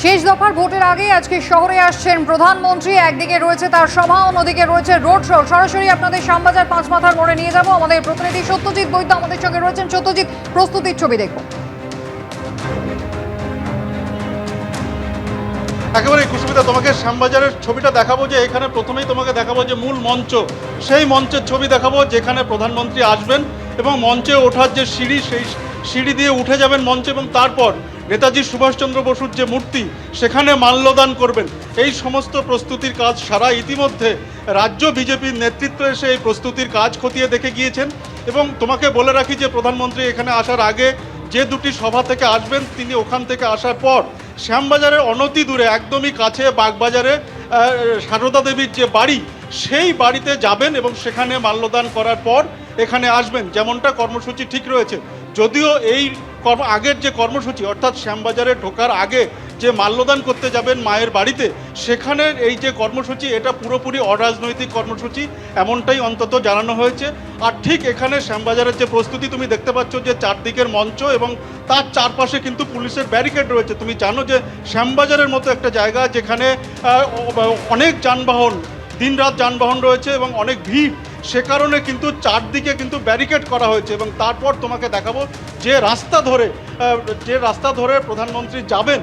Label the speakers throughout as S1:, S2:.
S1: শেষ দফার ভোটের আগে আজকে শহরে আসছেন প্রধানমন্ত্রী। একদিকে রয়েছে তার সভা, অন্যদিকে রয়েছে রোড শো। সরাসরি আপনাদের শ্যামবাজার পাঁচ মাথার মোড়ে নিয়ে যাব। আমাদের প্রতিনিধি সত্যজিৎ বৈদ্য আমাদের সঙ্গে রয়েছেন। সত্যজিৎ, প্রস্তুতির ছবি দেখব।
S2: একেবারে কুসুমিতা, তোমাকে শ্যামবাজারের ছবিটা দেখাবো। যে এখানে প্রথমেই তোমাকে দেখাবো যে মূল মঞ্চ, সেই মঞ্চের ছবি দেখাবো যেখানে প্রধানমন্ত্রী আসবেন এবং মঞ্চে ওঠার যে সিঁড়ি, সেই সিঁড়ি দিয়ে উঠে যাবেন মঞ্চে এবং তারপর নেতাজি সুভাষচন্দ্র বসুর যে মূর্তি, সেখানে মাল্যদান করবেন। এই সমস্ত প্রস্তুতির কাজ সারা ইতিমধ্যে রাজ্য বিজেপির নেতৃত্ব এসে এই প্রস্তুতির কাজ খতিয়ে দেখে গিয়েছেন। এবং তোমাকে বলে রাখি যে প্রধানমন্ত্রী এখানে আসার আগে যে দুটি সভা থেকে আসবেন, তিনি ওখান থেকে আসার পর শ্যামবাজারের অনতি দূরে একদমই কাছে বাগবাজারে সারদা দেবীর যে বাড়ি, সেই বাড়িতে যাবেন এবং সেখানে মাল্যদান করার পর এখানে আসবেন, যেমনটা কর্মসূচি ঠিক রয়েছে। যদিও এই আগের যে কর্মসূচি, অর্থাৎ শ্যামবাজারে ঢোকার আগে যে মাল্যদান করতে যাবেন মায়ের বাড়িতে, সেখানের এই যে কর্মসূচি, এটা পুরোপুরি অরাজনৈতিক কর্মসূচি, এমনটাই অন্তত জানানো হয়েছে। আর ঠিক এখানে শ্যামবাজারের যে প্রস্তুতি তুমি দেখতে পাচ্ছ, যে চারদিকের মঞ্চ এবং তার চারপাশে কিন্তু পুলিশের ব্যারিকেড রয়েছে। তুমি জানো যে শ্যামবাজারের মতো একটা জায়গা যেখানে অনেক যানবাহন, দিনরাত যানবাহন রয়েছে এবং অনেক ভিড়, সে কারণে কিন্তু চারদিকে কিন্তু ব্যারিকেড করা হয়েছে। এবং তারপর তোমাকে দেখাবো যে রাস্তা ধরে প্রধানমন্ত্রী যাবেন,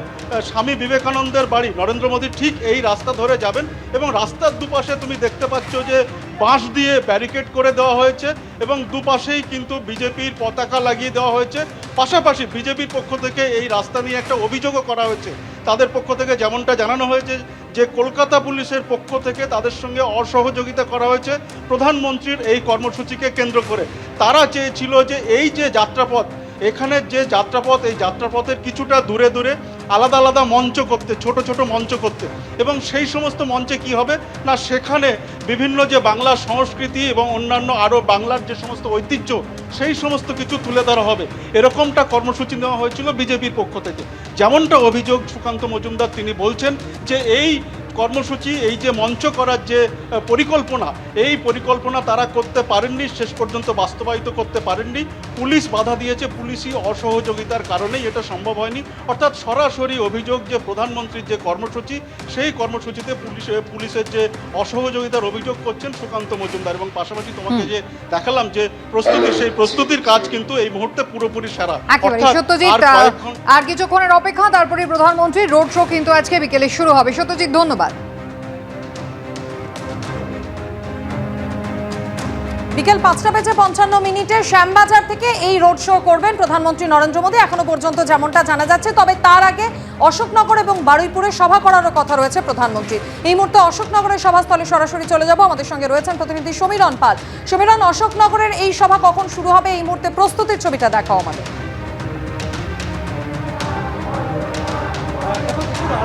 S2: স্বামী বিবেকানন্দের বাড়ি, নরেন্দ্র মোদী ঠিক এই রাস্তা ধরে যাবেন। এবং রাস্তার দুপাশে তুমি দেখতে পাচ্ছ যে বাঁশ দিয়ে ব্যারিকেড করে দেওয়া হয়েছে এবং দুপাশেই কিন্তু বিজেপির পতাকা লাগিয়ে দেওয়া হয়েছে। পাশাপাশি বিজেপির পক্ষ থেকে এই রাস্তা নিয়ে একটা অভিযোগও করা হয়েছে। তাদের পক্ষ থেকে যেমনটা জানানো হয়েছে যে কলকাতা পুলিশের পক্ষ থেকে তাদের সঙ্গে অসহযোগিতা করা হয়েছে প্রধানমন্ত্রীর এই কর্মসূচিকে কেন্দ্র করে। তারা চেয়েছিল যে এই যে যাত্রাপথ, এখানের যে যাত্রাপথ, এই যাত্রাপথের কিছুটা দূরে দূরে আলাদা আলাদা মঞ্চ করতে, ছোট ছোট মঞ্চ করতে। এবং সেই সমস্ত মঞ্চে কি হবে না, সেখানে বিভিন্ন যে বাংলার সংস্কৃতি এবং অন্যান্য আরও বাংলার যে সমস্ত ঐতিহ্য, সেই সমস্ত কিছু তুলে ধরা হবে। এরকমটা কর্মসূচি নেওয়া হয়েছিল বিজেপির পক্ষ থেকে। যেমনটা অভিযোগ সুকান্ত মজুমদার, তিনি বলছেন যে এই কর্মসূচি, এই যে মঞ্চ করার যে পরিকল্পনা, এই পরিকল্পনা তারা করতে পারেননি, শেষ পর্যন্ত বাস্তবায়িত করতে পারেননি। পুলিশ বাধা দিয়েছে, পুলিশি অসহযোগিতার কারণেই এটা সম্ভব হয়নি। অর্থাৎ সরাসরি অভিযোগ যে প্রধানমন্ত্রীর যে কর্মসূচি, সেই কর্মসূচিতে পুলিশের যে অসহযোগিতার অভিযোগ করছেন সুকান্ত মজুমদার। এবং পাশাপাশি তোমাকে যে দেখালাম যে প্রস্তুতি, সেই প্রস্তুতির কাজ কিন্তু এই মুহূর্তে পুরোপুরি সারা।
S1: আর কিছুক্ষণের অপেক্ষা, তারপরে প্রধানমন্ত্রীর রোড শো কিন্তু আজকে বিকেলে শুরু হবে। সত্যজিৎ, ধন্যবাদ। বিকেল 5:55 শ্যামবাজার থেকে এই রোড শো করবেন প্রধানমন্ত্রী নরেন্দ্র মোদী, এখনো পর্যন্ত যেমনটা জানা যাচ্ছে। তবে তার আগে অশোকনগর এবং বারুইপুরে সভা করারও কথা রয়েছে প্রধানমন্ত্রী। এই মুহূর্তে অশোকনগরের সভাস্থলে সরাসরি চলে যাব। আমাদের সঙ্গে রয়েছেন প্রতিনিধি সমীরণ পাল। সমীরণ, অশোকনগরের এই সভা কখন শুরু হবে? এই মুহূর্তে প্রস্তুতির ছবিটা দেখাও আমাদের।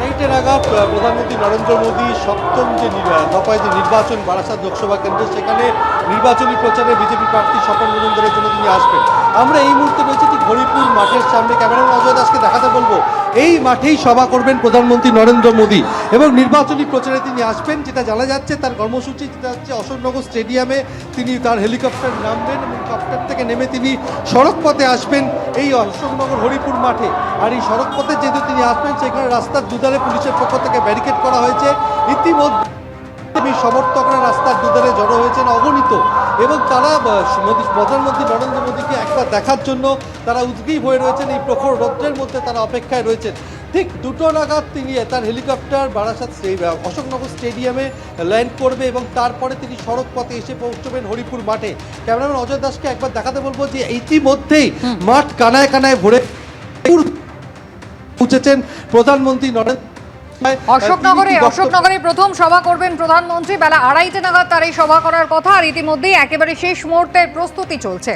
S3: 2:30 নাগাদ প্রধানমন্ত্রী নরেন্দ্র মোদী সপ্তম যে দফায় যে নির্বাচন বারাসাত লোকসভা কেন্দ্রে, সেখানে নির্বাচনী প্রচারে বিজেপি প্রার্থী স্বপন মজুমদারের জন্য তিনি আসবেন। আমরা এই মুহূর্তে রয়েছে ঠিক হরিপুর মাঠের সামনে। ক্যামেরাম্যান অজয় দাসকে দেখাতে বলবো, এই মাঠেই সভা করবেন প্রধানমন্ত্রী নরেন্দ্র মোদী এবং নির্বাচনী প্রচারে তিনি আসবেন। যেটা জানা যাচ্ছে, তার কর্মসূচি যেটা হচ্ছে অশোকনগর স্টেডিয়ামে তিনি তার হেলিকপ্টার নামবেন এবং হেলিকপ্টার থেকে নেমে তিনি সড়ক পথে আসবেন এই অশোকনগর হরিপুর মাঠে। আর এই সড়ক পথে যেহেতু তিনি আসবেন, সেখানে রাস্তার দুধারে পুলিশের পক্ষ থেকে ব্যারিকেড করা হয়েছে। ইতিমধ্যে সমর্থকরা রাস্তার দুধারে জড়ো হয়েছেন অগণিত এবং তারা প্রধানমন্ত্রী নরেন্দ্র মোদীকে একবার দেখার জন্য তারা উদ্গ্রীব হয়ে রয়েছেন। এই প্রখর রৌদ্রের মধ্যে তারা অপেক্ষায় রয়েছেন। ঠিক 2টো নাগাদ তিনি তার হেলিকপ্টার বারাসাত অশোকনগর স্টেডিয়ামে ল্যান্ড করবে এবং তারপরে তিনি সড়ক পথে এসে পৌঁছবেন হরিপুর মাঠে। ক্যামেরাম্যান অজয় দাসকে একবার দেখাতে বলবো যে ইতিমধ্যেই মাঠ কানায় কানায় ভরে পৌঁছেছেন প্রধানমন্ত্রী নরেন্দ্র।
S1: অশোকনগরে প্রথম সভা করবেন প্রধানমন্ত্রী। বেলা 2:30 নাগাদ তার এই সভা করার কথা। আর ইতিমধ্যেই একেবারে শেষ মুহূর্তের প্রস্তুতি চলছে।